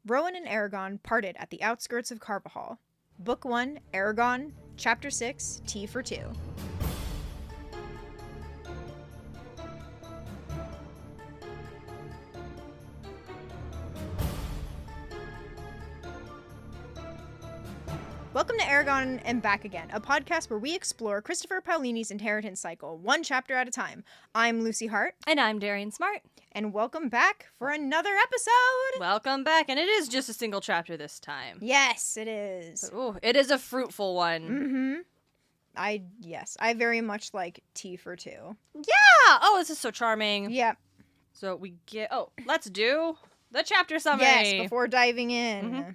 Rowan and Eragon parted at the outskirts of Carvajal. Book 1, Eragon, Chapter 6, Tea for Two. Welcome to Eragon and Back Again, a podcast where we explore Christopher Paolini's inheritance cycle, one chapter at a time. I'm Lucy Hart. And I'm Darien Smartt. And welcome back for another episode! Welcome back, and it is just a single chapter this time. Yes, it is. Ooh, it is a fruitful one. I very much like Tea for Two. Yeah! Oh, this is so charming. Yep. So we get... Oh, let's do the chapter summary. Yes, before diving in. Mm-hmm.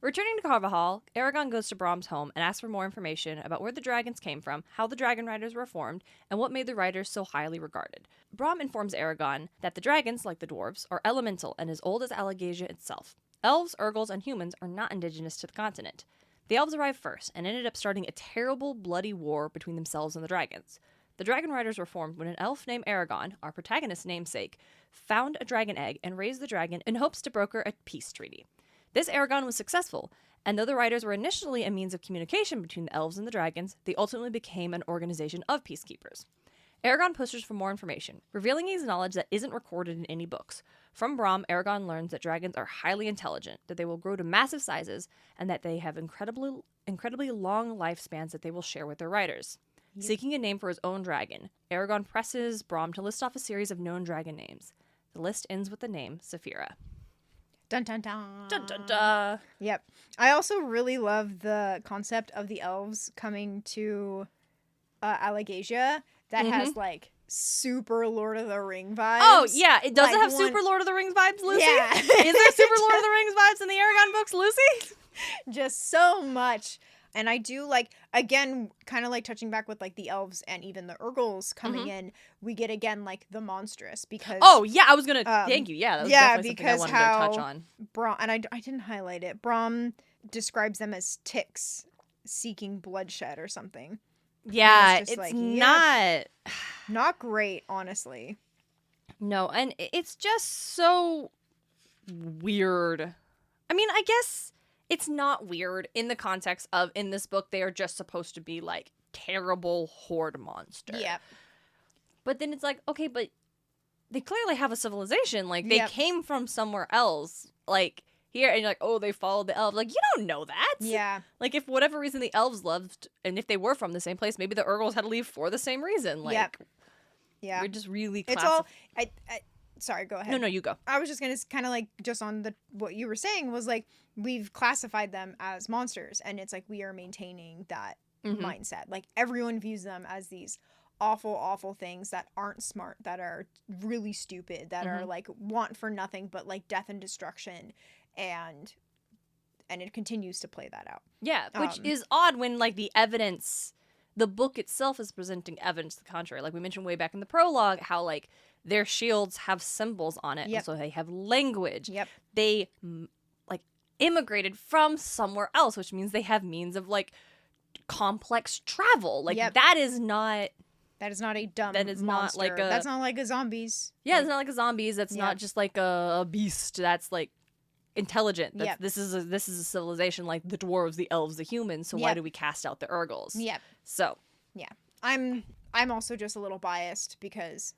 Returning to Carvajal, Eragon goes to Brom's home and asks for more information about where the dragons came from, how the dragon riders were formed, and what made the riders so highly regarded. Brom informs Eragon that the dragons, like the dwarves, are elemental and as old as Alagasia itself. Elves, Urgles, and humans are not indigenous to the continent. The elves arrived first and ended up starting a terrible, bloody war between themselves and the dragons. The dragon riders were formed when an elf named Eragon, our protagonist's namesake, found a dragon egg and raised the dragon in hopes to broker a peace treaty. This Eragon was successful, and though the riders were initially a means of communication between the elves and the dragons, they ultimately became an organization of peacekeepers. Eragon pushes for more information, revealing his knowledge that isn't recorded in any books. From Brom, Eragon learns that dragons are highly intelligent, that they will grow to massive sizes, and that they have incredibly long lifespans that they will share with their riders. Yep. Seeking a name for his own dragon, Eragon presses Brom to list off a series of known dragon names. The list ends with the name Saphira. Dun dun dun. Dun dun dun. Yep. I also really love the concept of the elves coming to Alagasia that has like super Lord of the Ring vibes. Oh yeah, it doesn't have super Lord of the Rings vibes, Lucy? Yeah. Is there super Lord of the Rings vibes in the Eragon books, Lucy? Just so much. And I do like, again, kind of like touching back with like the elves and even the Urgles coming in, we get again like the monstrous because... Oh, yeah, I was going to... thank you. Yeah, that was definitely something I wanted to touch on. Brom, and I didn't highlight it. Brom describes them as ticks seeking bloodshed or something. Yeah, it's like, not... Not great, honestly. No, and it's just so weird. I mean, I guess... It's not weird in the context of, in this book, they are just supposed to be, like, terrible horde monster. Yeah. But then it's like, okay, but they clearly have a civilization. Like, they came from somewhere else. Like, here, and you're like, oh, they followed the elves. Like, you don't know that. Yeah. Like, if whatever reason the elves loved, and if they were from the same place, maybe the Urgles had to leave for the same reason. Like, yeah. We're just really It's all... Sorry, go ahead. No, you go. I was just going to kind of like, just on what you were saying was like, we've classified them as monsters, and it's like we are maintaining that mindset. Like, everyone views them as these awful, awful things that aren't smart, that are really stupid, that are like want for nothing but like death and destruction, and it continues to play that out. Yeah, which is odd when like the book itself is presenting evidence to the contrary. Like we mentioned way back in the prologue, how like their shields have symbols on it, and so they have language. Yep. They like immigrated from somewhere else, which means they have means of like complex travel. Like that is not a dumb that is monster. Not like a that's not like a zombies. Yeah, it's not like a zombies. That's not just like a beast. That's like intelligent. This is a civilization like the dwarves, the elves, the humans. So why do we cast out the Urgles? Yep. So I'm also just a little biased because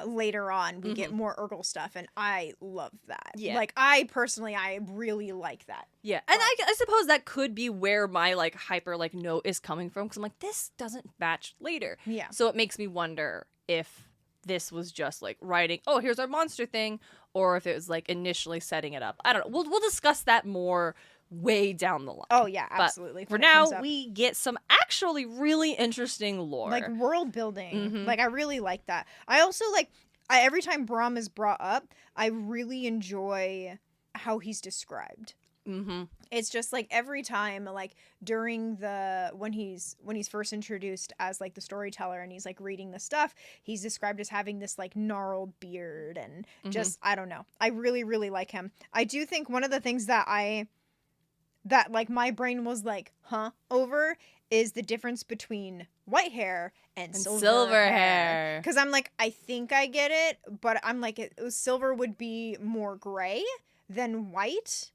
later on we get more Urgle stuff, and I love that. Yeah. Like I really like that. Yeah. And I suppose that could be where my like hyper like note is coming from, because I'm like, this doesn't match later. Yeah. So it makes me wonder if this was just like writing, oh, here's our monster thing, or if it was like initially setting it up. I don't know. We'll discuss that more way down the line. Oh yeah, absolutely. But for now, we get some actually really interesting lore, like world building. Like I really like that. I also like every time Brom is brought up, I really enjoy how he's described. It's just like every time, like during when he's first introduced as like the storyteller, and he's like reading the stuff, he's described as having this like gnarled beard, and just I don't know. I really, really like him. I do think one of the things that like my brain was like, over is the difference between white hair and silver hair. Because I'm like, I think I get it, but I'm like, silver would be more gray than white.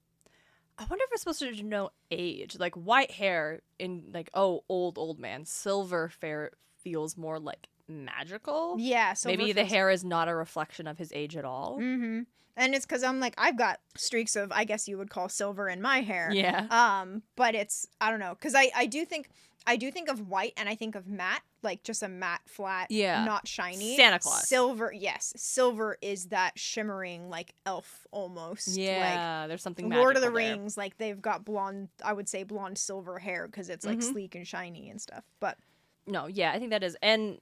I wonder if we're supposed to know age. Like, white hair in, like, oh, old man. Silver fair feels more, like, magical. Yeah. Maybe the hair is not a reflection of his age at all. Mm-hmm. And it's because I'm like, I've got streaks of, I guess you would call silver in my hair. Yeah. But it's, I don't know. Because I do think of white and I think of matte, like just a matte, flat, not shiny. Santa Claus. Silver, yes. Silver is that shimmering, like, elf almost. Yeah, like, there's something magical Lord of the there. Rings, like, they've got blonde, I would say blonde silver hair because it's, like, sleek and shiny and stuff. But. No, yeah, I think that is. And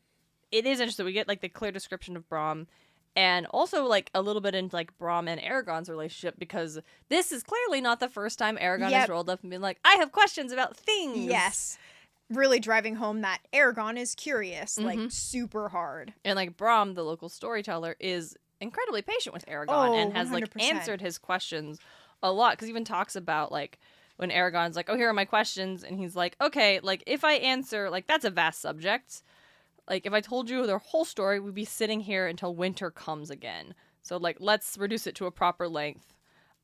it is interesting. We get, like, the clear description of Brom. And also, like, a little bit into, like, Brom and Eragon's relationship, because this is clearly not the first time Eragon has rolled up and been like, I have questions about things. Yes. Really driving home that Eragon is curious, like, super hard. And, like, Brom, the local storyteller, is incredibly patient with Eragon and has, 100%. Like, answered his questions a lot. Because he even talks about, like, when Eragon's like, oh, here are my questions. And he's like, okay, like, if I answer, like, that's a vast subject. Like, if I told you their whole story, we'd be sitting here until winter comes again. So, like, let's reduce it to a proper length.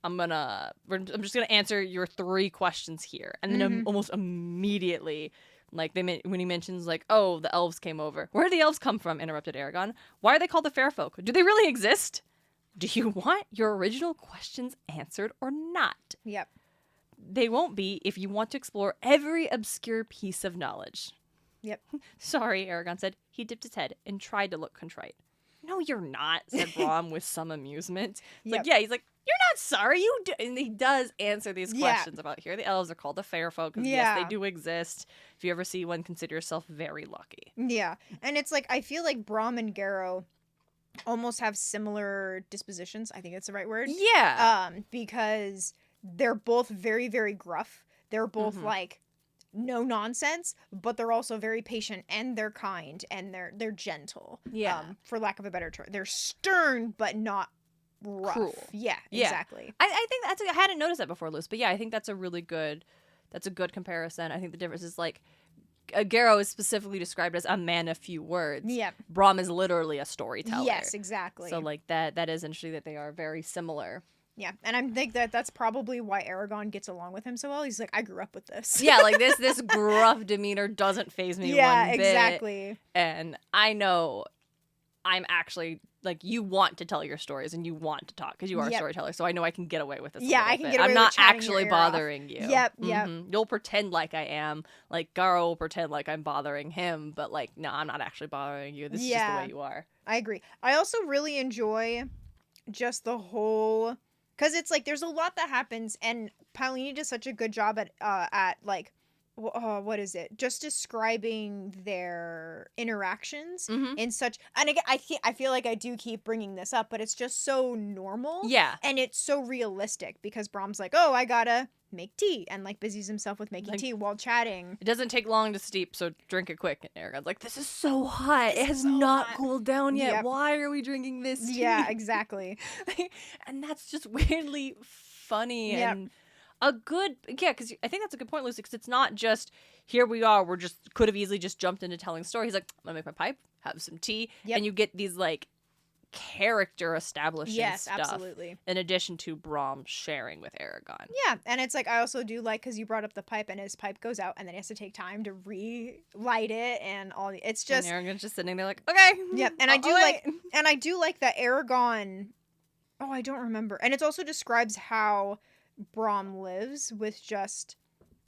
I'm just gonna answer your 3 questions here. And then almost immediately, like, when he mentions, like, oh, the elves came over. Where do the elves come from? Interrupted Eragon. Why are they called the fair folk? Do they really exist? Do you want your original questions answered or not? Yep. They won't be if you want to explore every obscure piece of knowledge. Yep. Sorry, Eragon said. He dipped his head and tried to look contrite. No, you're not, said Brom with some amusement. Like, yeah, he's like, you're not sorry, you do. And he does answer these questions about here. The elves are called the fair folk. Yes, they do exist. If you ever see one, consider yourself very lucky. Yeah. And it's like, I feel like Brom and Garrow almost have similar dispositions. I think that's the right word. Yeah. Because they're both very, very gruff. They're both like, no nonsense, but they're also very patient and they're kind and they're gentle. Yeah. For lack of a better term. They're stern, but not rough. Cruel. Yeah, exactly. I think I hadn't noticed that before, Luce, but yeah, I think that's a good comparison. I think the difference is, like, Garrow is specifically described as a man of few words. Yep. Brom is literally a storyteller. Yes, exactly. So, like, that is interesting that they are very similar. Yeah, and I think that's probably why Eragon gets along with him so well. He's like, I grew up with this. Yeah, like, this gruff demeanor doesn't faze me one bit. Yeah, exactly. And I know I'm actually, like, you want to tell your stories and you want to talk because you are a storyteller. So I know I can get away with this. Yeah, I can get away I'm with not chatting actually your ear bothering off. you. Yep. You'll pretend like I am. Like, Garrow will pretend like I'm bothering him, but, like, no, I'm not actually bothering you. This is just the way you are. I agree. I also really enjoy just the whole, because it's like there's a lot that happens, and Paolini does such a good job at like, what is it? Just describing their interactions in such, and again, I feel like I do keep bringing this up, but it's just so normal. Yeah. And it's so realistic because Brom's like, oh, I gotta make tea, and like busies himself with making tea while chatting. It doesn't take long to steep, so drink it quick. And Eragon's like, this is so hot. It has so not cooled down yet. Yep. Why are we drinking this tea? Yeah, exactly. And that's just weirdly funny and a good, because I think that's a good point, Lucy, because it's not just, here we are, could have easily just jumped into telling stories. He's like, I'm gonna make my pipe, have some tea, and you get these, like, character establishing stuff. Absolutely. In addition to Brom sharing with Eragon. Yeah, and it's like, I also do like, because you brought up the pipe, and his pipe goes out, and then he has to take time to relight it, and all. It's just, and Eragon's just sitting there like, okay. Yep, and I do like that Eragon. Oh, I don't remember, and it also describes how Brom lives with just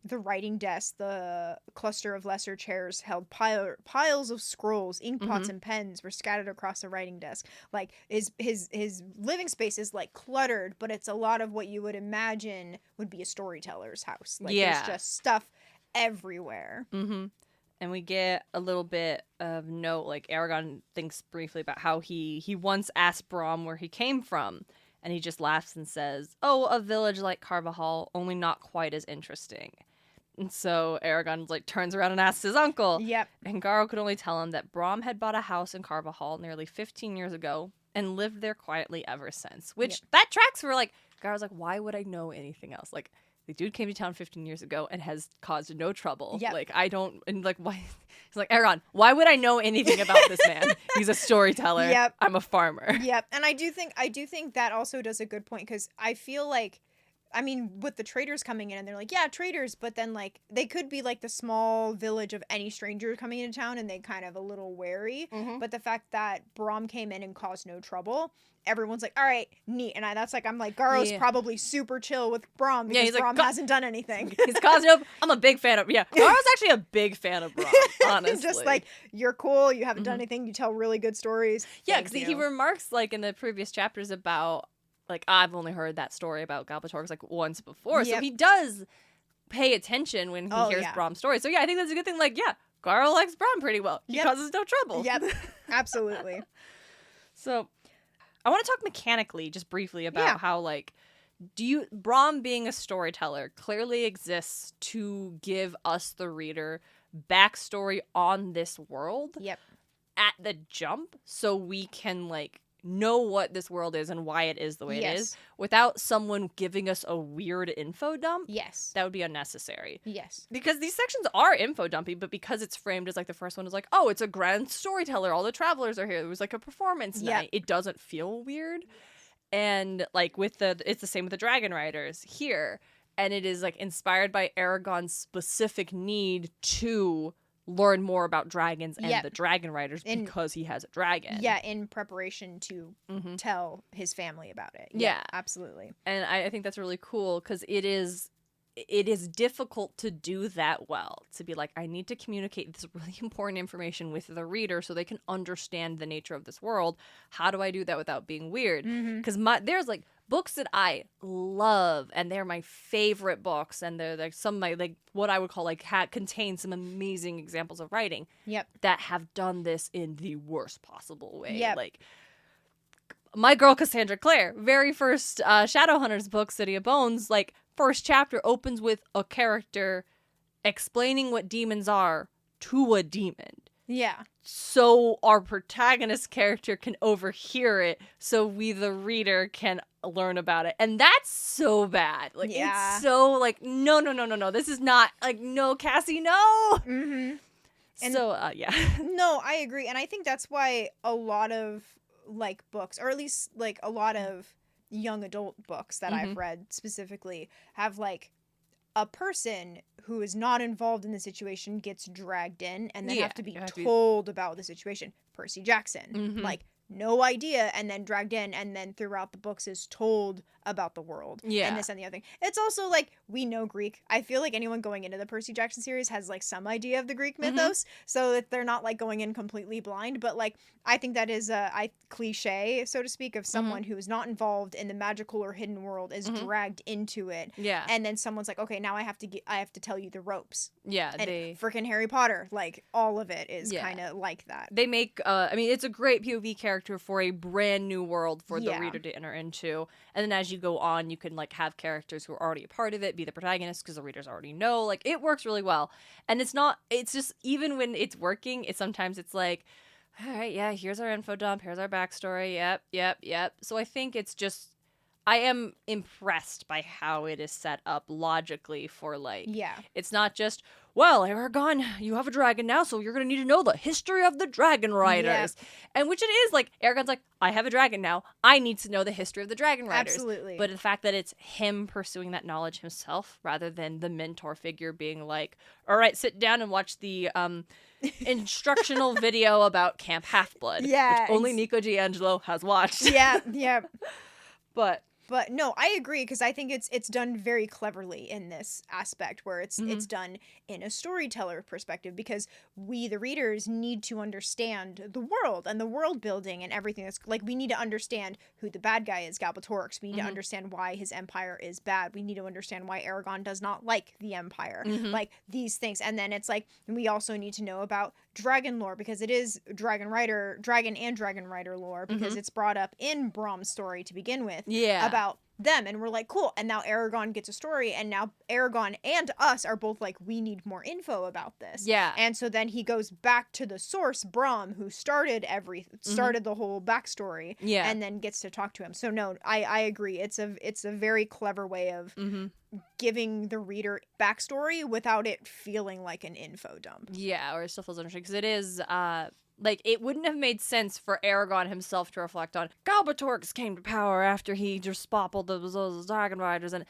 the writing desk, the cluster of lesser chairs held piles of scrolls, ink pots, and pens were scattered across the writing desk. Like, his living space is, like, cluttered, but it's a lot of what you would imagine would be a storyteller's house. Like, there's just stuff everywhere. And we get a little bit of note, like, Eragon thinks briefly about how he once asked Brom where he came from. And he just laughs and says, oh, a village like Carvajal, only not quite as interesting. And so Eragon, like, turns around and asks his uncle. Yep. And Garrow could only tell him that Brom had bought a house in Carvajal nearly 15 years ago and lived there quietly ever since. Which, that tracks for, like, Gyro's like, why would I know anything else? Like, the dude came to town 15 years ago and has caused no trouble. Yep. Like, I don't, and like, why? He's like, Eragon, why would I know anything about this man? He's a storyteller. Yep. I'm a farmer. Yep. And I do think that also does a good point, because I feel like, I mean, with the traders coming in and they're like, yeah, traders, but then like they could be like the small village of any stranger coming into town and they kind of a little wary. Mm-hmm. But the fact that Braum came in and caused no trouble, everyone's like, all right, neat. And I'm like, Garo's probably super chill with Braum because Braum hasn't done anything. He's caused no. I'm a big fan of. Yeah, Garo's actually a big fan of Braum. Honestly, just like, you're cool. You haven't done anything. You tell really good stories. Yeah, because he remarks like in the previous chapters about. Like, I've only heard that story about Galbatorix like once before. Yep. So he does pay attention when he hears Braum's story. So yeah, I think that's a good thing. Like, yeah, Garo likes Braum pretty well. He causes no trouble. Yep, absolutely. So I want to talk mechanically just briefly about how, like, Braum being a storyteller clearly exists to give us, the reader, backstory on this world at the jump, so we can, like, know what this world is and why it is the way it is without someone giving us a weird info dump. Yes. That would be unnecessary. Yes. Because these sections are info dumpy, but because it's framed as like the first one is like, oh, it's a grand storyteller. All the travelers are here. There was like a performance night. It doesn't feel weird. And like it's the same with the Dragon Riders here. And it is like inspired by Eragon's specific need to learn more about dragons and the Dragon Riders because he has a dragon. Yeah, in preparation to tell his family about it. Yeah, absolutely. And I think that's really cool because it is difficult to do that well. To be like, I need to communicate this really important information with the reader so they can understand the nature of this world. How do I do that without being weird? Because there's like books that I love, and they're my favorite books, and they're like some of my, like, what I would call like contain some amazing examples of writing that have done this in the worst possible way. Like my girl Cassandra Clare, very first Shadowhunters book, City of Bones, like first chapter opens with a character explaining what demons are to a demon. Yeah. So our protagonist character can overhear it, so we, the reader, can learn about it. And that's so bad. Like, it's so, like, no. This is not, like, no, Cassie, no. And so, yeah. No, I agree. And I think that's why a lot of, like, books, or at least, like, a lot of young adult books that I've read specifically have, like, a person who is not involved in the situation gets dragged in and then have to be told about the situation. Percy Jackson. Like, no idea, and then dragged in, and then throughout the books is told about the world. And this and the other thing. It's also, like, we know Greek. I feel like anyone going into the Percy Jackson series has, like, some idea of the Greek mythos, so that they're not, like, going in completely blind. But, like, I think that is a cliche, so to speak, of someone who is not involved in the magical or hidden world is dragged into it. And then someone's like, okay, now I have to tell you the ropes. And freaking Harry Potter, like, all of it is kind of like that. They make, I mean, it's a great POV character for a brand new world for the reader to enter into. And then as you go on, you can, like, have characters who are already a part of it be the protagonist because the readers already know. Like, it works really well. And it's just, even when it's working, sometimes it's like, all right, yeah, here's our info dump, here's our backstory, yep. So I think it's just, I am impressed by how it is set up logically for, like, it's not just, well, Eragon, you have a dragon now, so you're going to need to know the history of the Dragon Riders. And which it is, like, Eragon's like, I have a dragon now, I need to know the history of the Dragon Riders. Absolutely. But the fact that it's him pursuing that knowledge himself rather than the mentor figure being like, all right, sit down and watch the instructional video about Camp Half-Blood, which only Nico D'Angelo has watched. But no, I agree, because I think it's done very cleverly in this aspect where it's done in a storyteller perspective, because we, the readers, need to understand the world and the world building and everything. That's like, we need to understand who the bad guy is, Galbatorix. We need to understand why his empire is bad. We need to understand why Eragon does not like the empire. Like, these things. And then it's like, we also need to know about dragon lore, because it is dragon and dragon rider lore, because it's brought up in Braum's story to begin with about them, and we're like, cool. And now Eragon gets a story, and now Eragon and us are both like, we need more info about this. Yeah. And so then he goes back to the source, Brom, who started the whole backstory. Yeah. And then gets to talk to him. So no, I agree. It's a very clever way of giving the reader backstory without it feeling like an info dump. Yeah, or it still feels interesting because it is like, it wouldn't have made sense for Eragon himself to reflect on Galbatorix came to power after he just spoppled those dragon riders, and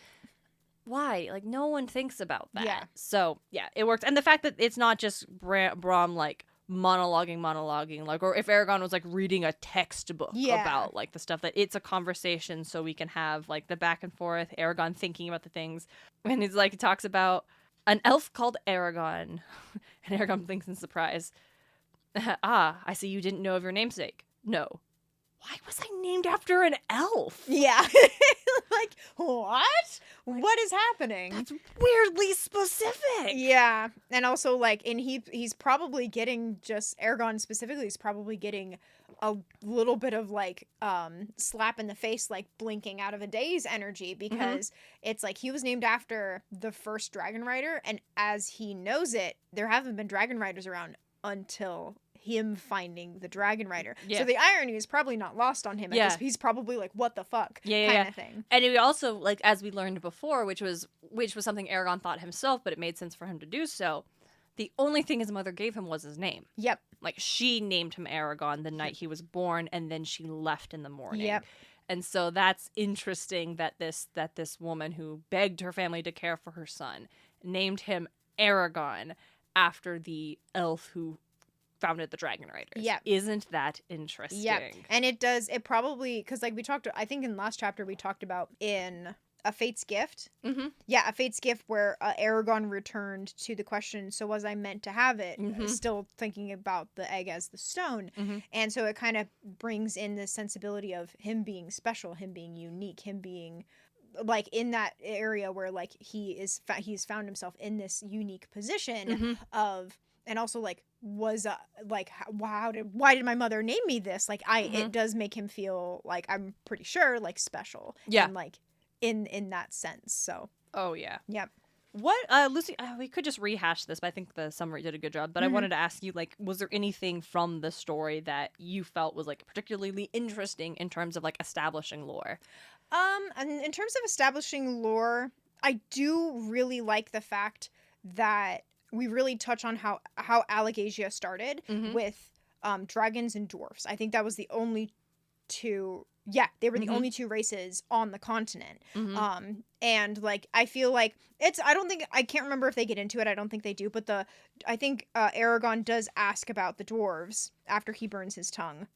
why? Like, no one thinks about that. Yeah. So, yeah, it works. And the fact that it's not just Brom, like, monologuing, like, or if Eragon was, like, reading a textbook about, like, the stuff, that it's a conversation so we can have, like, the back and forth, Eragon thinking about the things. And he's, like, he talks about an elf called Eragon. And Eragon blinks in surprise. Ah, I see you didn't know of your namesake. No. Why was I named after an elf? Yeah. Like, what? What is happening? That's weirdly specific. Yeah. And also, like, and he's probably getting, just Eragon specifically is probably getting a little bit of, like, slap in the face, like, blinking out of a daze energy, because it's like he was named after the first dragon rider, and as he knows it, there haven't been dragon riders around until him finding the dragon rider. Yeah. So the irony is probably not lost on him. Yeah. He's probably like, what the fuck? Kind of thing. And it also, like, as we learned before, which was something Eragon thought himself, but it made sense for him to do so, the only thing his mother gave him was his name. Yep. Like, she named him Eragon the night he was born, and then she left in the morning. Yep. And so that's interesting that this woman who begged her family to care for her son named him Eragon after the elf who founded the Dragon Riders. Yeah. Isn't that interesting? Yeah. And it probably, because, like, we talked, I think in last chapter we talked about in A Fate's Gift. Mm-hmm. Yeah, A Fate's Gift, where Eragon returned to the question, so was I meant to have it? Still thinking about the egg as the stone. And so it kind of brings in the sensibility of him being special, him being unique, him being, like, in that area where, like, he's found himself in this unique position of, and also, like, was like, why did my mother name me this? Like, it does make him feel like, I'm pretty sure, like, special. Yeah. And, like, in that sense. So. Oh yeah. Yep. What, Lucy, we could just rehash this, but I think the summary did a good job. But I wanted to ask you, like, was there anything from the story that you felt was, like, particularly interesting in terms of, like, establishing lore? And in terms of establishing lore, I do really like the fact that we really touch on how Alagasia started with dragons and dwarfs. I think that was the only two. Yeah, they were the only two races on the continent. And, like, I feel like I can't remember if they get into it. I don't think they do. But I think Eragon does ask about the dwarves after he burns his tongue.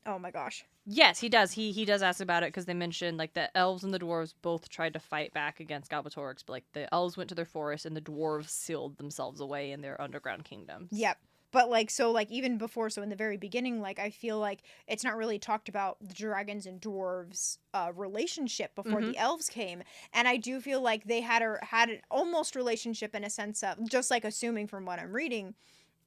Oh my gosh. Yes, he does. He does ask about it because they mentioned, like, the elves and the dwarves both tried to fight back against Galbatorix, but, like, the elves went to their forest and the dwarves sealed themselves away in their underground kingdoms. Yep. But, like, so, like, even before, so in the very beginning, like, I feel like it's not really talked about the dragons and dwarves relationship before the elves came. And I do feel like they had an almost relationship in a sense of, just, like, assuming from what I'm reading,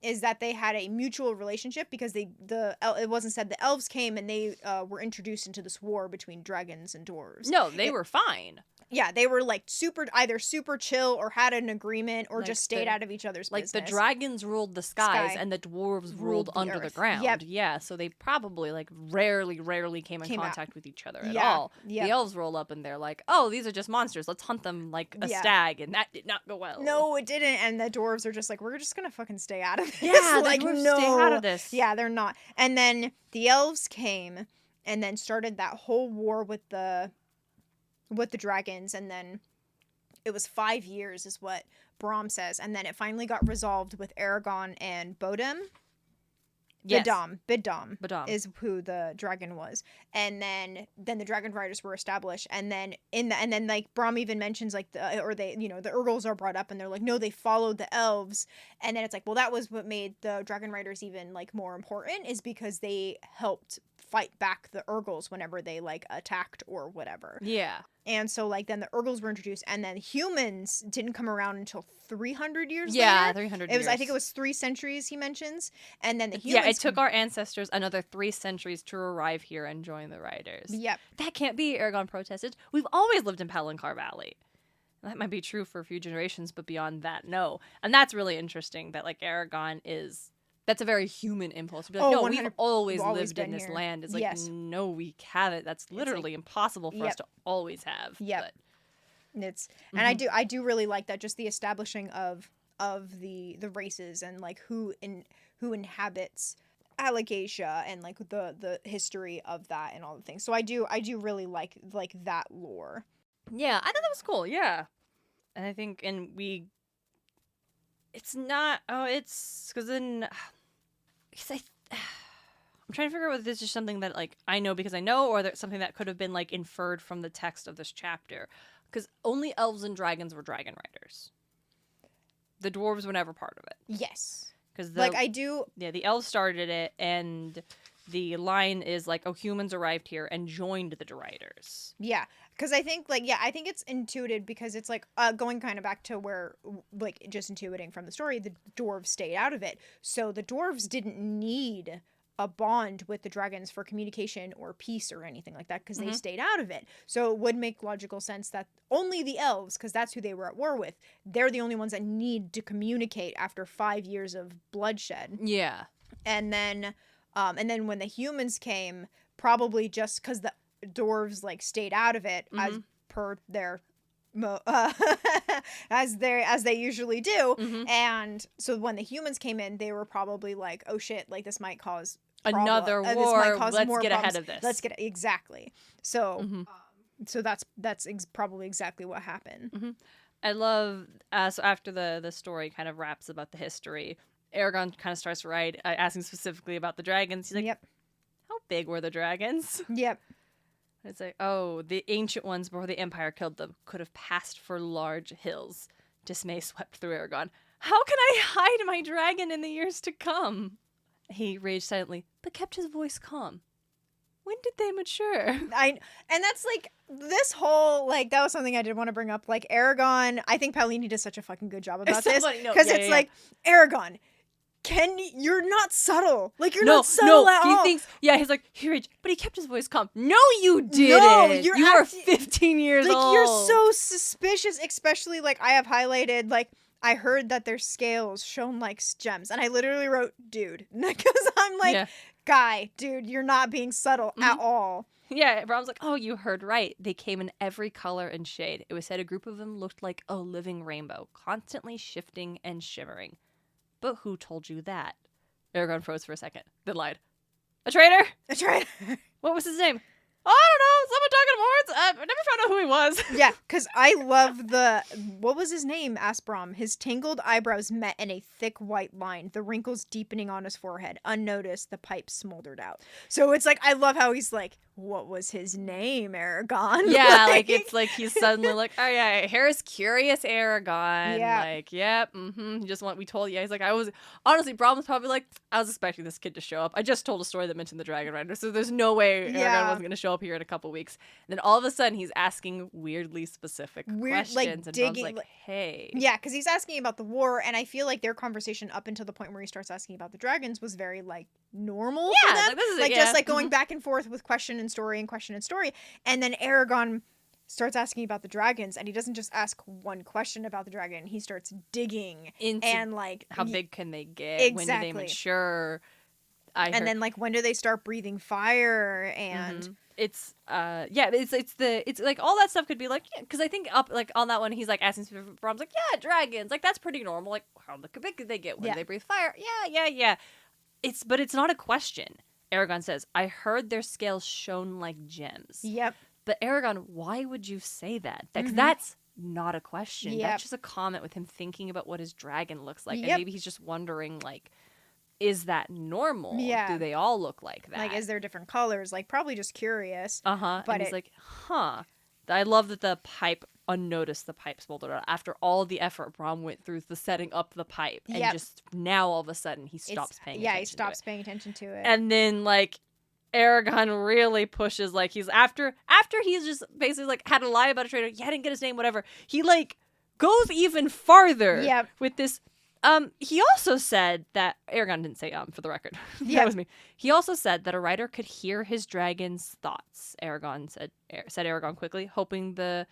is that they had a mutual relationship because it wasn't said the elves came and they were introduced into this war between dragons and dwarves. No, they were fine. Yeah, they were, like, either super chill or had an agreement or Like, just stayed out of each other's business. Like, the dragons ruled the skies and the dwarves ruled under the ground. Yep. Yeah, so they probably, like, rarely came in contact with each other at all. Yep. The elves roll up and they're like, oh, these are just monsters. Let's hunt them like a stag. And that did not go well. No, it didn't. And the dwarves are just like, we're just gonna fucking stay out of this. Yeah, like, no. no. Stay out of this. Yeah, they're not. And then the elves came and then started that whole war with the dragons, and then it was 5 years is what Brom says, and then it finally got resolved with Eragon and Bodum. Yes. Bidom is who the dragon was, and then the dragon riders were established, and then like Brom even mentions, like, the Urgles are brought up, and they're like, no, they followed the elves, and then it's like, well, that was what made the dragon riders even, like, more important, is because they helped fight back the Urgles whenever they, like, attacked or whatever. Yeah. And so, like, then the Urgles were introduced, and then humans didn't come around until 300 years later. Yeah, 300 years. I think it was 3 centuries, he mentions. And then the humans... Yeah, it took our ancestors another 3 centuries to arrive here and join the Riders. Yep. That can't be, Eragon protested. We've always lived in Palancar Valley. That might be true for a few generations, but beyond that, no. And that's really interesting that, like, Eragon is... That's a very human impulse. To be like, no, we've always lived in this land. It's like, no, we haven't. That's literally impossible for us to always have. Yeah. It's and I do really like that, just the establishing of the races and like who inhabits Allegatia and like the history of that and all the things. So I do really like that lore. Yeah, I thought that was cool. Yeah. And I think it's not because then I'm trying to figure out whether this is something that like I know because I know, or that's something that could have been like inferred from the text of this chapter. Because only elves and dragons were dragon riders. The dwarves were never part of it. Yes. Because the elves started it, and the line is like, oh, humans arrived here and joined the riders. Yeah. Because I think I think it's intuited because it's like going kind of back to where like just intuiting from the story, the dwarves stayed out of it. So the dwarves didn't need a bond with the dragons for communication or peace or anything like that because they stayed out of it. So it would make logical sense that only the elves, because that's who they were at war with, they're the only ones that need to communicate after 5 years of bloodshed. Yeah. And then when the humans came, probably just because the dwarves like stayed out of it as per their as they usually do, and so when the humans came in, they were probably like, oh shit, like this might cause another war. Let's get ahead of this. Exactly. So so that's probably exactly what happened. I love so after the story kind of wraps about the history, Eragon kind of starts asking specifically about the dragons. He's like, yep, how big were the dragons? Yep. It's like, oh, the ancient ones before the Empire killed them could have passed for large hills. Dismay swept through Eragon. How can I hide my dragon in the years to come? He raged silently, but kept his voice calm. When did they mature? And that's like this whole like that was something I did want to bring up. Like Eragon, I think Paolini did such a fucking good job about this because it's like Eragon. You're not subtle. Like, you're not subtle at all. He thinks, he's like, he raged, but he kept his voice calm. No, you didn't. No, you are 15 years old. Like, you're so suspicious, especially, like, I have highlighted, like, I heard that their scales shone like gems. And I literally wrote, dude. Because I'm like, guy, dude, you're not being subtle at all. Yeah, Brahm's like, oh, you heard right. They came in every color and shade. It was said a group of them looked like a living rainbow, constantly shifting and shimmering. But who told you that? Eragon froze for a second, then lied. A traitor? A traitor. What was his name? Oh, I don't know. Someone talking to Mords. I never found out who he was. Yeah, because I love what was his name? Asked Brahm. His tangled eyebrows met in a thick white line, the wrinkles deepening on his forehead. Unnoticed, the pipe smoldered out. So it's like, I love how he's like, what was his name, Eragon? Yeah, like it's like he's suddenly like, oh yeah, here's curious Eragon. Yeah. Like, yep, we told you. He's like, honestly, Brahm was probably like, I was expecting this kid to show up. I just told a story that mentioned the Dragon Rider, so there's no way Eragon wasn't going to show up here in a couple weeks. And then all of a sudden, he's asking weirdly specific questions. Like, and digging, Brahm's like, hey. Yeah, because he's asking about the war, and I feel like their conversation up until the point where he starts asking about the dragons was very, like, normal for them. Like, this is like just, like, going back and forth with question and story. And then Eragon starts asking about the dragons, and he doesn't just ask one question about the dragon. He starts digging into and, like, how big can they get? Exactly. When do they mature? Then, like, when do they start breathing fire? And it's it's like all that stuff could be like, because I think up like on that one he's like asking specific problems, like, dragons, like that's pretty normal. Like, how big did they get? When do they breathe fire? Yeah. But it's not a question. Eragon says, I heard their scales shone like gems. Yep. But Eragon, why would you say that? That's not a question. Yep. That's just a comment with him thinking about what his dragon looks like. Yep. And maybe he's just wondering, like, is that normal? Yeah. Do they all look like that? Like, is there different colors? Like, probably just curious. But and he's like, I love that the pipe, unnoticed, the pipe smoldered out after all the effort Brahm went through the setting up the pipe. And just now all of a sudden he stops paying attention. Yeah, he stops paying attention to it. And then, like, Eragon really pushes, like, he's after he's just basically, like, had to lie about a traitor. Yeah, I didn't get his name, whatever. He, like, goes even farther with this. He also said that Eragon didn't say for the record. That was me. He also said that a writer could hear his dragon's thoughts. Eragon said Eragon quickly, hoping the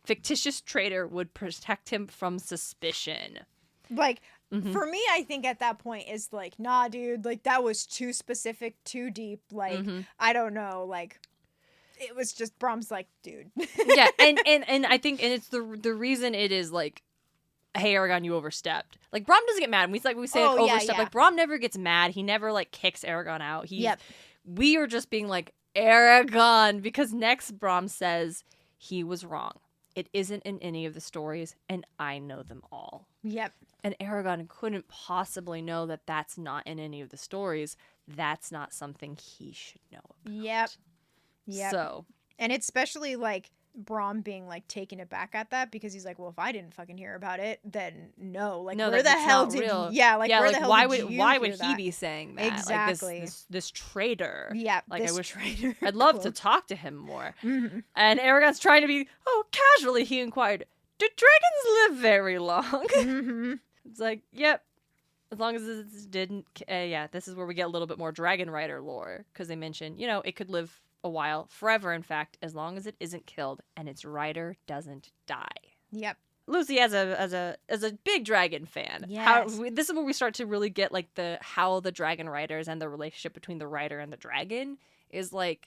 fictitious traitor would protect him from suspicion. Like, for me, I think at that point is like, nah, dude, like, that was too specific, too deep. Like, I don't know, like, it was just, Brom's like, dude. Yeah, and I think, and it's the reason it is like, hey, Eragon, you overstepped. Like, Brom doesn't get mad. We say overstep. Like, Brom never gets mad. He never, like, kicks Eragon out. We are just being like, Eragon, because next Brom says he was wrong. It isn't in any of the stories, and I know them all. Yep. And Eragon couldn't possibly know that that's not in any of the stories. That's not something he should know about. Yep. So. And it's especially, like, Brom being, like, taken aback at that, because he's like, well, if I didn't fucking hear about it, then no. Like, where the hell did you... Yeah, like, where the hell did you why would hear he that? be saying that? Exactly. Like, this traitor. Yeah, like, this I wish traitor. I'd love to talk to him more. And Eragon's trying to be, casually he inquired, do dragons live very long? It's like, yep. As long as this didn't... this is where we get a little bit more dragon rider lore. Because they mention, it could live a while, forever, in fact, as long as it isn't killed and its rider doesn't die. Yep. Lucy, as a big dragon fan, this is where we start to really get, like, how the dragon riders and the relationship between the rider and the dragon is, like,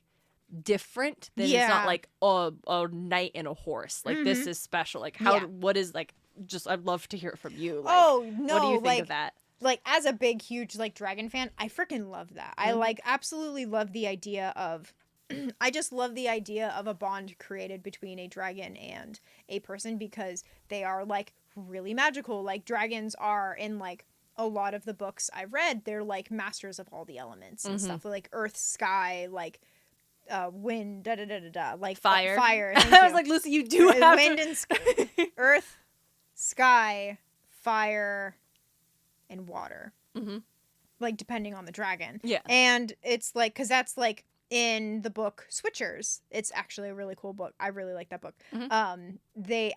different. Than it's not like a knight and a horse. Like, this is special. Like, what is, like, just, I'd love to hear it from you. Like, what do you think of that? Like, as a big, huge, like, dragon fan, I freaking love that. I, like, absolutely love the idea of... I just love the idea of a bond created between a dragon and a person, because they are, like, really magical. Like, dragons are, in, like, a lot of the books I've read, they're, like, masters of all the elements and stuff. Like, earth, sky, like, wind, like, fire. I was like, Lucy, you do have wind and sky. Earth, sky, fire, and water. Like, depending on the dragon. Yeah. And it's, like, because that's, like, in the book Switchers, it's actually a really cool book. I really like that book. They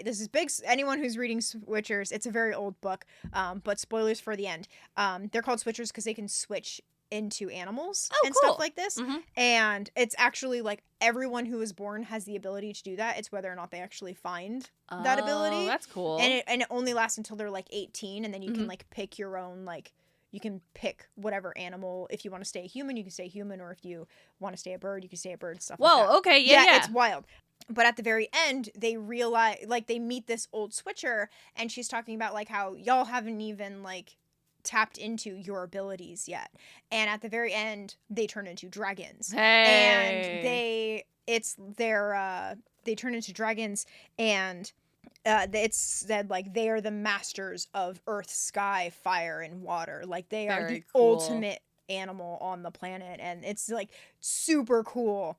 this is big. Anyone who's reading Switchers, it's a very old book. But spoilers for the end. They're called Switchers because they can switch into animals and stuff like this. And it's actually like everyone who is born has the ability to do that. It's whether or not they actually find that ability. That's cool. And it only lasts until they're like 18, and then you can like pick your own like. You can pick whatever animal. If you want to stay a human, you can stay human. Or if you want to stay a bird, you can stay a bird. Stuff like that. Whoa, okay, yeah. It's wild. But at the very end, they realize, like, they meet this old switcher, and she's talking about, like, how y'all haven't even, like, tapped into your abilities yet. And at the very end, they turn into dragons. Hey. And they turn into dragons, and... it's said, like, they are the masters of earth, sky, fire, and water. Like, they are the ultimate animal on the planet, and it's, like, super cool.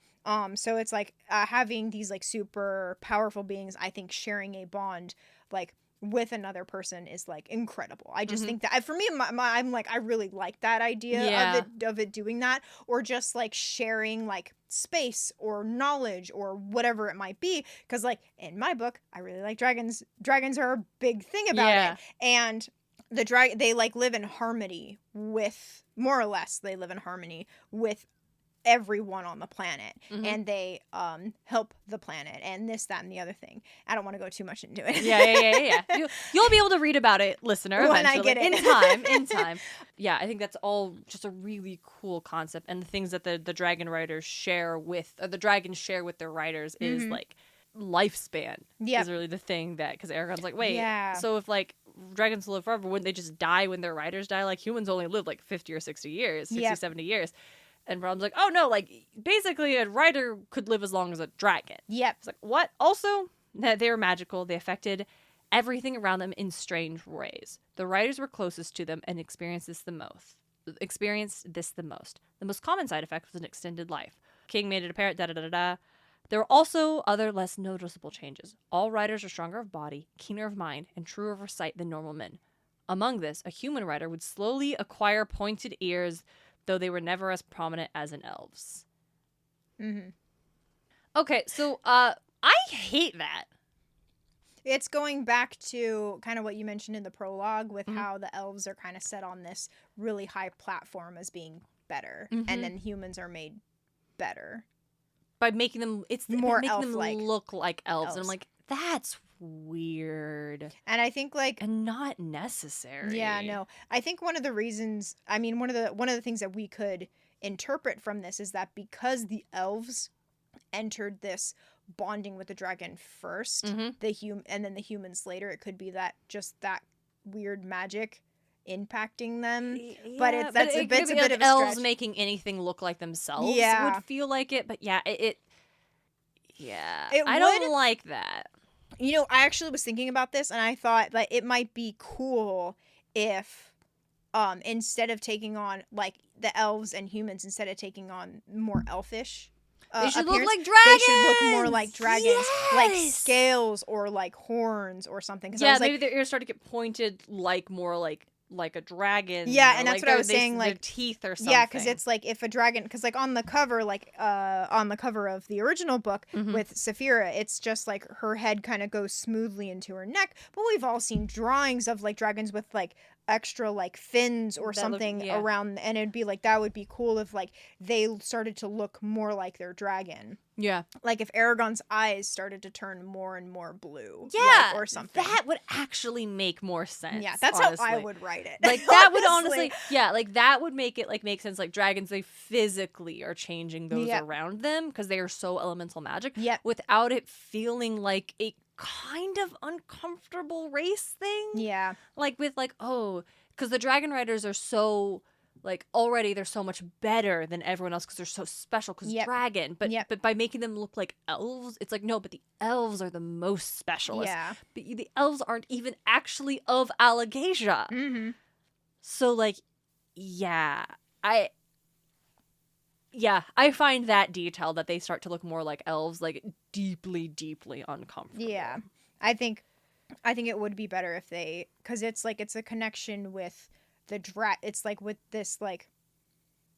So it's, like, having these, like, super powerful beings, I think, sharing a bond, like, with another person is, like, incredible. I just think that, for me, I'm, like, I really like that idea of it doing that, or just, like, sharing, like, space or knowledge or whatever it might be, because, like, in my book, I really like dragons. Dragons are a big thing about it, and they, like, live in harmony with, more or less, they live in harmony with everyone on the planet, and they help the planet, and this, that, and the other thing. I don't want to go too much into it. Yeah. You'll be able to read about it, listener, when I get it in time. Yeah, I think that's all just a really cool concept, and the things that the dragon writers share with, or the dragons share with their writers is like lifespan. Is really the thing that, because Eragon's like, wait, so if like dragons live forever, wouldn't they just die when their riders die? Like, humans only live like 50 or 60 years, 70 years. And Brom's like, oh no, like, basically a rider could live as long as a dragon. It's like, what? Also, that they're magical. They affected everything around them in strange ways. The riders were closest to them and experienced this the most. The most common side effect was an extended life. King made it apparent, There were also other less noticeable changes. All riders are stronger of body, keener of mind, and truer of sight than normal men. Among this, a human rider would slowly acquire pointed ears, though they were never as prominent as in elves. Mm-hmm. Okay, so I hate that. It's going back to kind of what you mentioned in the prologue with how the elves are kind of set on this really high platform as being better, and then humans are made better by making them more making elf-like. them look like elves. And I'm like, that's weird. And I think like and not necessary. Yeah, no. I think one of the reasons, I mean, one of the things that we could interpret from this is that because the elves entered this bonding with the dragon first, and then the humans later, it could be that just that weird magic impacting them. Yeah, but it's a bit like of a elves stretch. making anything look like themselves Yeah. would feel like it, but yeah, I would. don't like that. You know, I actually was thinking about this, and I thought that it might be cool if instead of taking on like the elves and humans, instead of taking on more elfish they should appearance, look like dragons. They should look more like dragons, yes! like scales or like horns or something. Yeah, maybe their ears start to get pointed like more like a dragon. Yeah, and that's what I was saying. Like their teeth or something. Yeah, because it's like if a dragon, because like on the cover, on the cover of the original book with Saphira, it's just like her head kind of goes smoothly into her neck. But we've all seen drawings of like dragons with like extra like fins or something around, and it'd be like that would be cool if like they started to look more like their dragon. Yeah, like if Eragon's eyes started to turn more and more blue. Yeah, like, or something. That would actually make more sense. Yeah, that's honestly. how I would write it. Like that would honestly, yeah, like that would make it like make sense. Like dragons, they physically are changing those around them because they are so elemental magic. Yep. Without it feeling like a kind of uncomfortable race thing. Yeah. Like with like, oh, because the dragon riders are so like already they're so much better than everyone else because they're so special because dragon. But by making them look like elves, it's like no, but the elves are the most specialist. Yeah. But the elves aren't even actually of Allegasia. Mm-hmm. So like, I find that detail that they start to look more like elves like deeply, deeply uncomfortable. Yeah, I think it would be better if they, because it's like it's a connection with the it's like with this like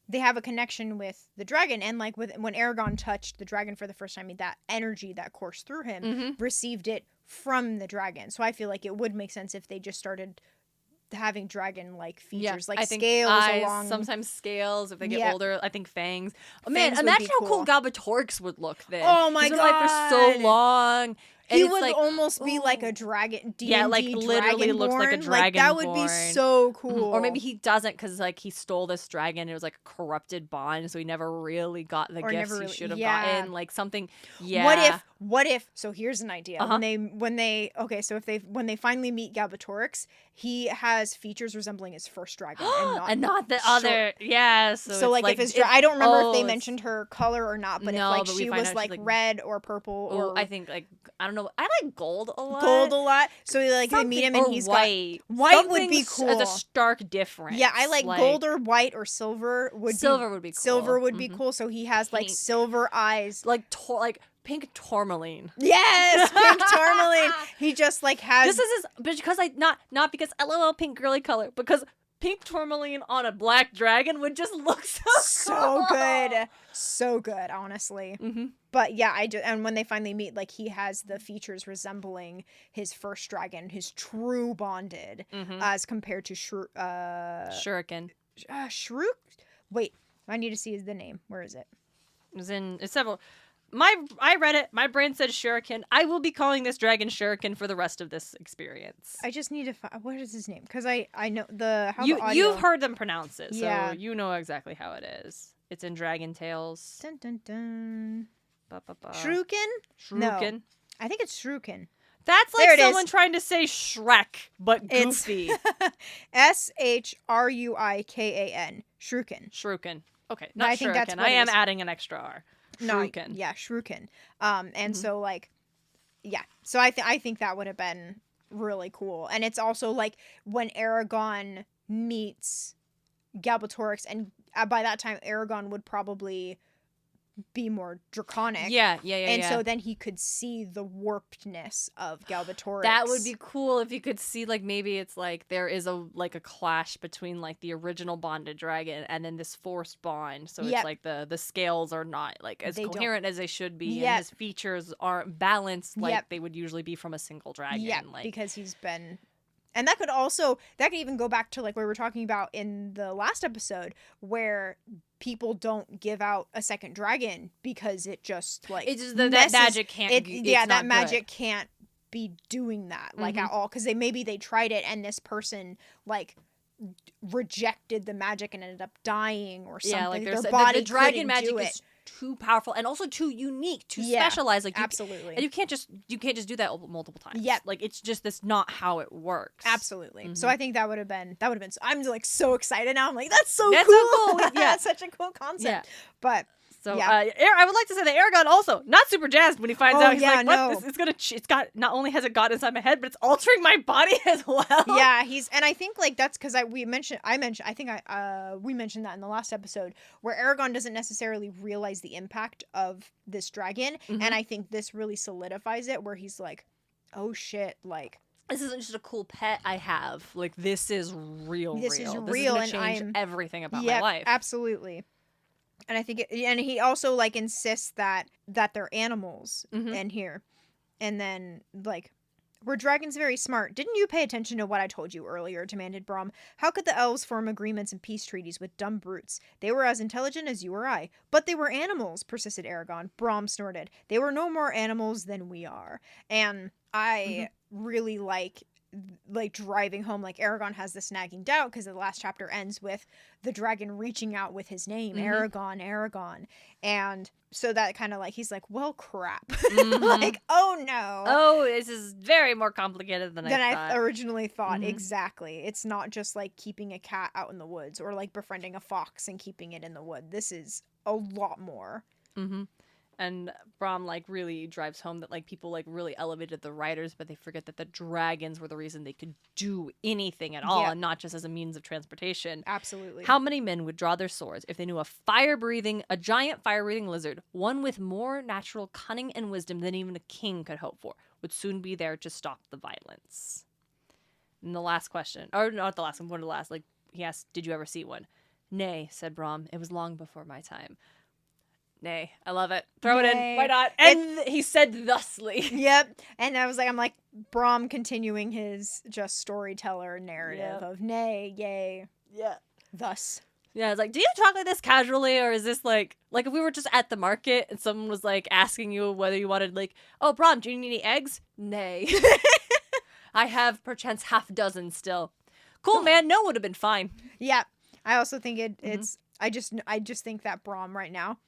they have a connection with the dragon, and like with when Eragon touched the dragon for the first time, that energy that coursed through him received it from the dragon. So I feel like it would make sense if they just started having dragon-like features, like scales eyes, along. Sometimes scales if they get older. I think fangs. Oh man, Fangs imagine how cool. cool Galbatorix would look then. Oh my god, god, for so long. And he it's would like, almost be like a dragon. D&D yeah, like literally looks like a dragonborn. Like, that would be so cool. Or maybe he doesn't because like he stole this dragon. It was like a corrupted bond, so he never really got the gifts he should have gotten. Like something. Yeah. What if? So here's an idea. When they finally meet Galbatorix, he has features resembling his first dragon and not the other. Yeah. So like if his I don't remember if they mentioned her color or not, but if like she was like red or purple or I think like I don't know. I like gold a lot. So like they meet him and he's white. White something would be cool. As a stark difference. Yeah, I like gold or white or silver would be cool. Silver would be cool. So he has like silver eyes, like pink tourmaline. Yes, pink tourmaline. He just like has. This is because not because LOL pink girly color, because pink tourmaline on a black dragon would just look so good, so good, honestly. But yeah, and when they finally meet, like he has the features resembling his first dragon, his true bonded, as compared to Shuriken. Shrook. Wait, I need to see the name. Where is it? It's several. I read it. My brain said Shuriken. I will be calling this dragon Shuriken for the rest of this experience. I just need to find. What is his name? Because I know you've heard them pronounce it, so yeah. You know exactly how it is. It's in Dragon Tales. Dun dun dun. Shuriken? No, I think it's Shuriken. That's like someone trying to say Shrek, but goofy. Shruikan. Shuriken. Okay, not I think that's Shuriken. I am adding an extra R. Shuriken. Yeah, Shuriken. And so like, yeah. So I think that would have been really cool. And it's also like when Eragon meets Galbatorix, and by that time Eragon would probably be more draconic. Yeah. And so then he could see the warpedness of Galbatorix. That would be cool if you could see, like, maybe it's like there is a clash between like the original bonded dragon and then this forced bond. So it's like the scales are not like as coherent as they should be, and his features aren't balanced like they would usually be from a single dragon. Yeah, like, because he's been. And that could even go back to like what we were talking about in the last episode, where people don't give out a second dragon because it just like it's just that magic can't. That magic can't be doing that like at all, because they tried it and this person like rejected the magic and ended up dying or something. Yeah, like their body the dragon magic do is too powerful and also too unique, too specialized. Like absolutely, and you can't just do that multiple times. Yeah, like it's just that's not how it works. Absolutely. So I think that would have been. I'm like so excited now. I'm like that's so cool. So cool. That's such a cool concept. Yeah. But. So I would like to say that Eragon also not super jazzed when he finds out. He's like, "What? It's got. Not only has it got inside my head, but it's altering my body as well." Yeah, and I think like that's because we mentioned that in the last episode, where Eragon doesn't necessarily realize the impact of this dragon, and I think this really solidifies it, where he's like, "Oh shit!" Like. This isn't just a cool pet I have. Like this is real. This is real, this is gonna change everything about my life. Absolutely. And I think and he also like insists that they're animals in here. And then like, were dragons very smart? Didn't you pay attention to what I told you earlier? Demanded Brom. How could the elves form agreements and peace treaties with dumb brutes? They were as intelligent as you or I. But they were animals, persisted Eragon. Brom snorted. They were no more animals than we are. And I really like driving home, like Eragon has this nagging doubt because the last chapter ends with the dragon reaching out with his name, Eragon, and so that kind of like he's like, well, crap, like, oh no, this is very more complicated than I originally thought. Exactly, it's not just like keeping a cat out in the woods or like befriending a fox and keeping it in the wood. This is a lot more. And Brom like really drives home that like people like really elevated the riders, but they forget that the dragons were the reason they could do anything at all, and not just as a means of transportation. Absolutely. How many men would draw their swords if they knew a giant fire-breathing lizard, one with more natural cunning and wisdom than even a king could hope for, would soon be there to stop the violence? And the last question, or not the last one, one of the last, like he asked, "Did you ever see one?" "Nay," said Brom. "It was long before my time." Nay, I love it. Throw it in. Why not? And he said thusly. Yep. And I'm like Brom continuing his just storyteller narrative of nay, yay. Yeah. Thus. Yeah, it's like, do you talk like this casually, or is this like if we were just at the market and someone was like asking you whether you wanted like, "Oh, Brom, do you need any eggs?" "Nay." "I have perchance half dozen still." "Cool, man. No would have been fine." Yeah. I also think it's I just think that Brom right now,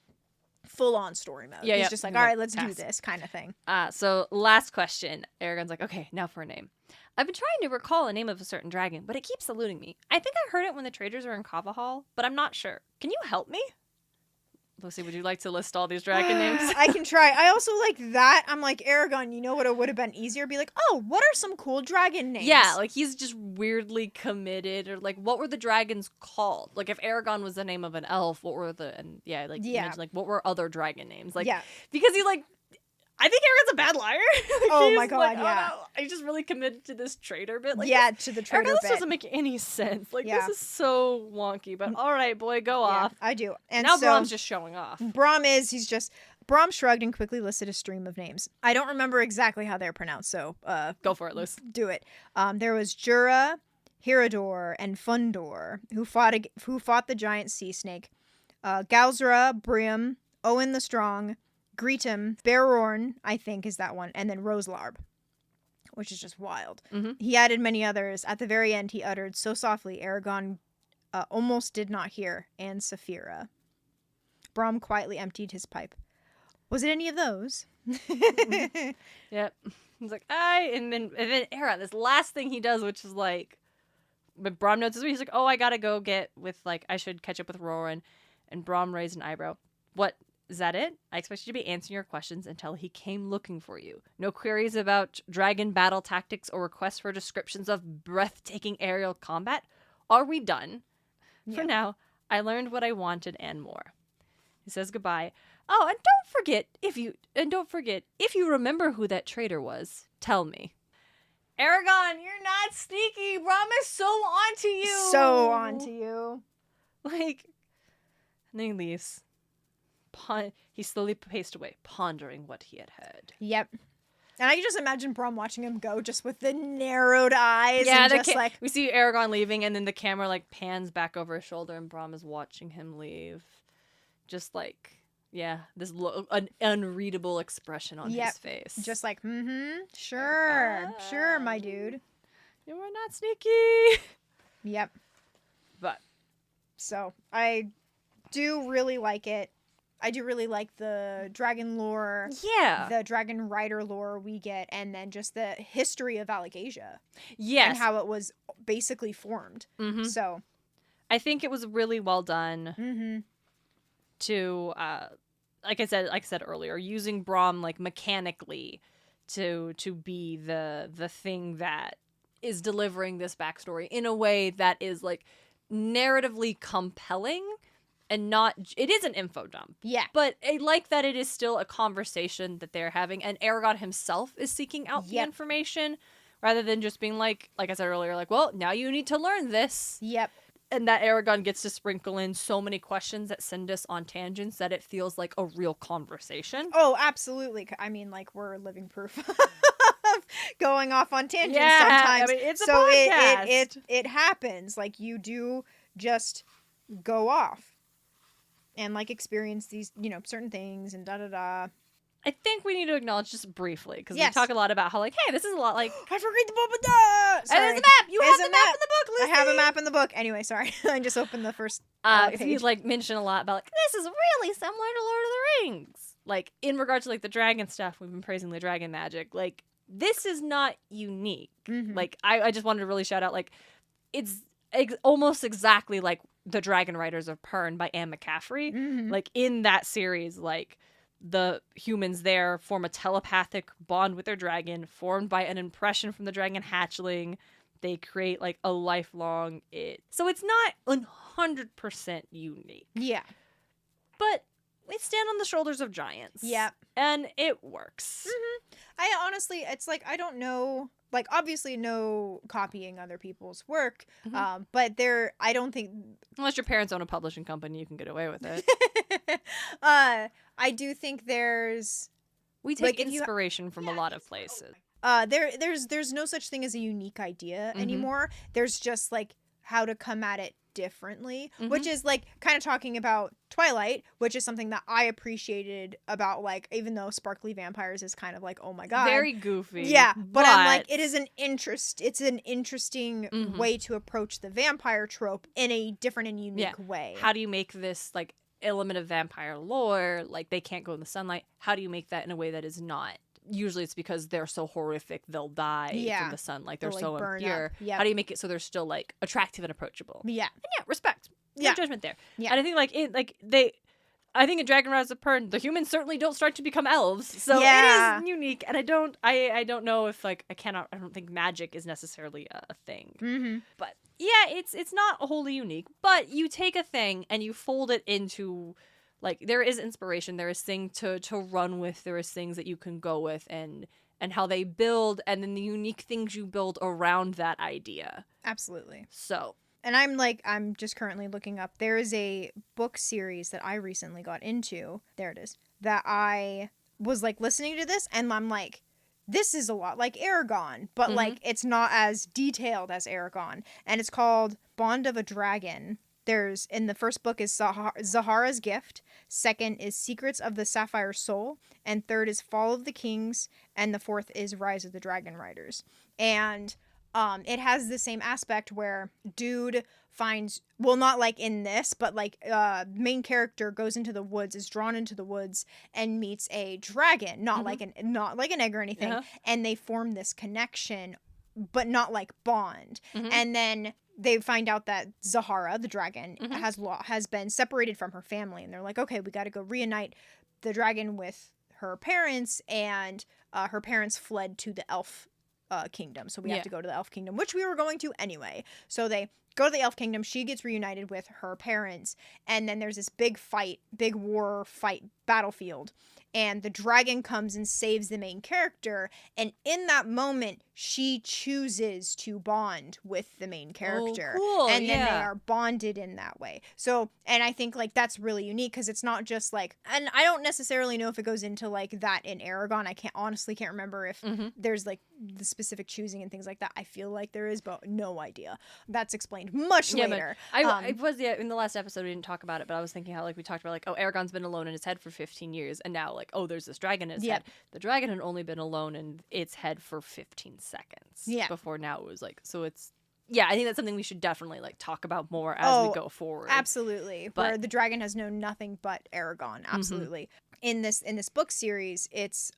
full on story mode. Yeah, he's just like, all right, let's do this kind of thing. So last question. Eragon's like, okay, now for a name. "I've been trying to recall a name of a certain dragon, but it keeps eluding me. I think I heard it when the traders were in Kavahal, but I'm not sure. Can you help me?" Lucy, would you like to list all these dragon names? I can try. I also like that. I'm like, Eragon, you know what it would have been easier? Be like, oh, what are some cool dragon names? Yeah, like he's just weirdly committed, or like, what were the dragons called? Like if Eragon was the name of an elf, what were what were other dragon names? Like, because he like, I think Eragon's a bad liar. Oh my god, like, yeah. Oh, no. He's just really committed to this trader bit. Like, to the trader bit. This doesn't make any sense. Like, this is so wonky, but all right, boy, go off. I do. And now Brom's just showing off. Brom shrugged and quickly listed a stream of names. I don't remember exactly how they're pronounced, so go for it, Luce. Do it. There was Jura, Hirador, and Fundor, who fought the giant sea snake. Galzra, Briam, Owen the Strong, Greetum, Bearorn, I think is that one, and then Roselarb, which is just wild. He added many others. At the very end, he uttered so softly, Eragon almost did not hear, and Saphira. Brom quietly emptied his pipe. Was it any of those? Yep. He's like, and then Eragon, this last thing he does, which is like, but Brom notes, he's like, oh, I gotta go get with, like, I should catch up with Roran. And Brom raised an eyebrow. What? Is that it? I expect you to be answering your questions until he came looking for you. No queries about dragon battle tactics or requests for descriptions of breathtaking aerial combat? Are we done? Yeah. For now, I learned what I wanted and more. He says goodbye. Oh, and don't forget, if you remember who that traitor was, tell me. Eragon, you're not sneaky. Brom is so onto you. So onto you. Like, and then he leaves. He slowly paced away, pondering what he had heard. Yep. And I can just imagine Brom watching him go just with the narrowed eyes. Yeah, and just like... we see Eragon leaving, and then the camera like pans back over his shoulder, and Brom is watching him leave. Just like, yeah, this an unreadable expression on his face. Just like, sure, sure, my dude. You are not sneaky. Yep. But. So, I do really like it. I do really like the dragon lore. Yeah. The dragon rider lore we get, and then just the history of Allegasia. Yes. And how it was basically formed. Mm-hmm. So. I think it was really well done. Mm-hmm. To, like I said earlier, using Brom like mechanically to be the thing that is delivering this backstory in a way that is like narratively compelling. And it is an info dump. Yeah. But I like that it is still a conversation that they're having, and Eragon himself is seeking out the information rather than just being like I said earlier, like, well, now you need to learn this. Yep. And that Eragon gets to sprinkle in so many questions that send us on tangents that it feels like a real conversation. Oh, absolutely. I mean, like, we're living proof of going off on tangents sometimes. I mean, it's a podcast. It happens. Like, you do just go off. And, like, experience these, certain things and da-da-da. I think we need to acknowledge just briefly, because we talk a lot about how, like, hey, this is a lot like... I forgot the book. And there's a map! You have the map in the book, Lucy! I have a map in the book. Anyway, sorry. I just opened the first page. You, like, mention a lot about, like, this is really similar to Lord of the Rings. Like, in regards to, like, the dragon stuff, we've been praising the dragon magic. Like, this is not unique. Mm-hmm. Like, I just wanted to really shout out, like, it's almost exactly like The Dragon Riders of Pern by Anne McCaffrey. Mm-hmm. Like, in that series, like, the humans there form a telepathic bond with their dragon, formed by an impression from the dragon hatchling. They create, like, a lifelong it. So it's not 100% unique. Yeah. But we stand on the shoulders of giants. Yeah. And it works. Mm-hmm. I honestly, it's like, I don't know... Like, obviously, no copying other people's work, but I don't think... Unless your parents own a publishing company, you can get away with it. I do think there's... We take inspiration from a lot of places. There's no such thing as a unique idea anymore. There's just, like, how to come at it differently, which is, like, kind of talking about Twilight, which is something that I appreciated about, like, even though sparkly vampires is kind of like, oh my god, very goofy. Yeah, but I'm like, it's an interesting way to approach the vampire trope in a different and unique way. How do you make this, like, element of vampire lore, like, they can't go in the sunlight? How do you make that in a way that is not? Usually it's because they're so horrific they'll die from the sun, like they're so impure. Yep. How do you make it so they're still, like, attractive and approachable? Yeah. And respect. No judgment there. Yeah. And I think I think in Dragon Riders of Pern, the humans certainly don't start to become elves. So it is unique, and I don't know if, like, I don't think magic is necessarily a thing. Mm-hmm. But yeah, it's not wholly unique, but you take a thing and you fold it into, like, there is inspiration, there is things to run with, there is things that you can go with, and how they build, and then the unique things you build around that idea. Absolutely. So. And I'm just currently looking up, there is a book series that I recently got into, there it is, that I was, like, listening to this, and I'm like, this is a lot like Eragon, but, like, it's not as detailed as Eragon, and it's called Bond of a Dragon. In the first book is Zahara's Gift, second is Secrets of the Sapphire Soul, and third is Fall of the Kings, and the fourth is Rise of the Dragon Riders. And it has the same aspect where dude finds, well, not like in this, but, like, main character goes into the woods, is drawn into the woods, and meets a dragon, not like an egg or anything, and they form this connection, but not like bond. And then they find out that Zahara, the dragon, has been separated from her family, and they're like, okay, we got to go reunite the dragon with her parents, and her parents fled to the elf kingdom, so we have to go to the elf kingdom, which we were going to anyway. So they go to the elf kingdom, she gets reunited with her parents, and then there's this big war fight battlefield. And the dragon comes and saves the main character. And in that moment, she chooses to bond with the main character. Oh, cool. And then they are bonded in that way. So, and I think, like, that's really unique because it's not just, like, and I don't necessarily know if it goes into, like, that in Eragon. I honestly can't remember if there's, like, the specific choosing and things like that. I feel like there is, but no idea. That's explained much later. I was, in the last episode, we didn't talk about it, but I was thinking how, like, we talked about, like, oh, Eragon's been alone in his head for 15 years, and now, like, oh, there's this dragon in his head. The dragon had only been alone in its head for 15 seconds. Yeah. Before now it was, like, so it's, I think that's something we should definitely, like, talk about more as we go forward. Absolutely. But where the dragon has known nothing but Eragon. Absolutely. In this book series,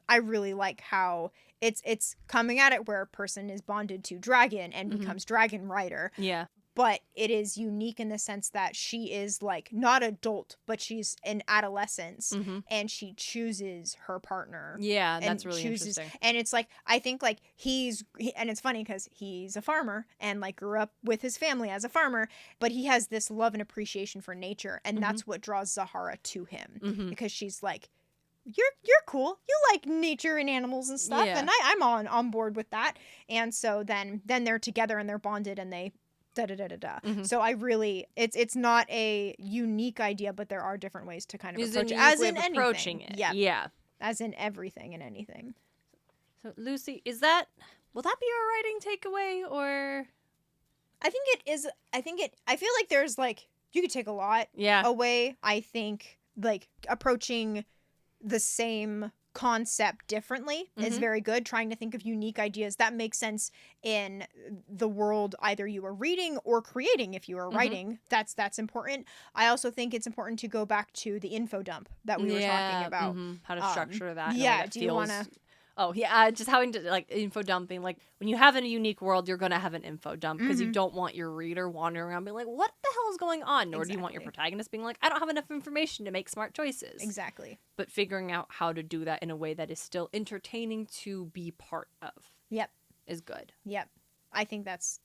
I really like how it's coming at it where a person is bonded to dragon and becomes dragon rider. Yeah. But it is unique in the sense that she is, like, not adult, but she's in adolescence, and she chooses her partner. Yeah, that's really interesting. And it's, like, I think, like, and it's funny because he's a farmer and, like, grew up with his family as a farmer, but he has this love and appreciation for nature, and that's what draws Zahara to him, because she's, like, you're cool. You like nature and animals and stuff, and I'm on board with that. And so then they're together and they're bonded and they So I really, it's not a unique idea, but there are different ways to kind of approach it. As in anything. Yeah. As in everything and anything. So Lucy, will that be our writing takeaway, or? I think it is. I feel like there's, like, you could take a lot away. I think, like, approaching the same concept differently is very good. Trying to think of unique ideas that make sense in the world either you are reading or creating. If you are writing, that's important. I also think it's important to go back to the info dump that we were talking about. How to structure that. Do you want to? Oh, yeah, just having to, like, info dumping. Like, when you have a unique world, you're going to have an info dump because you don't want your reader wandering around being like, what the hell is going on? Nor do you want your protagonist being like, I don't have enough information to make smart choices. Exactly. But figuring out how to do that in a way that is still entertaining to be part of. Yep. Is good. Yep. I think that's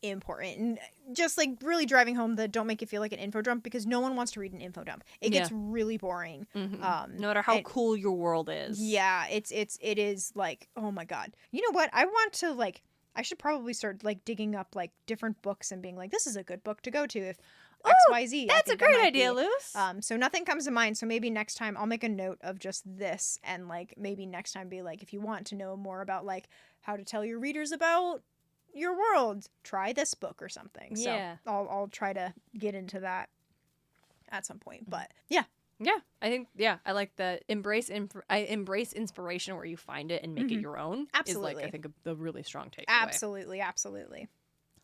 important. And just, like, really driving home the don't make it feel like an info dump, because no one wants to read an info dump. It gets really boring. No matter how cool your world is. Yeah, it is, like, oh my god. You know what? I should probably start, like, digging up, like, different books and being like, this is a good book to go to if XYZ. That's a great idea, Luce. So nothing comes to mind. So maybe next time I'll make a note of just this, and, like, maybe next time be like, if you want to know more about, like, how to tell your readers about your world, try this book or something. So I'll try to get into that at some point. But I think I like the embrace inspiration where you find it and make it your own. Absolutely. Is, like, I think the really strong takeaway. Absolutely. All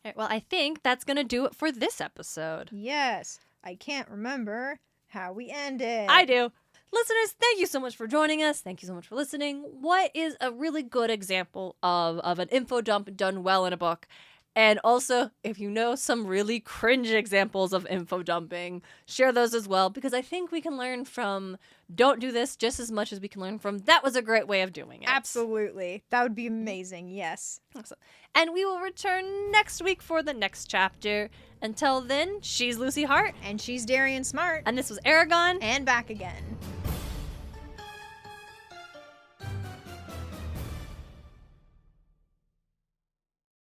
right, well, I think that's gonna do it for this episode. Yes, I can't remember how we ended. I do. Listeners, thank you so much for joining us. Thank you so much for listening. What is a really good example of an info dump done well in a book? And also, if you know some really cringe examples of info dumping, share those as well, because I think we can learn from don't do this just as much as we can learn from that was a great way of doing it. Absolutely. That would be amazing. Yes. Awesome. And we will return next week for the next chapter. Until then, she's Lucy Hart. And she's Darien Smartt. And this was Eragon. And back again.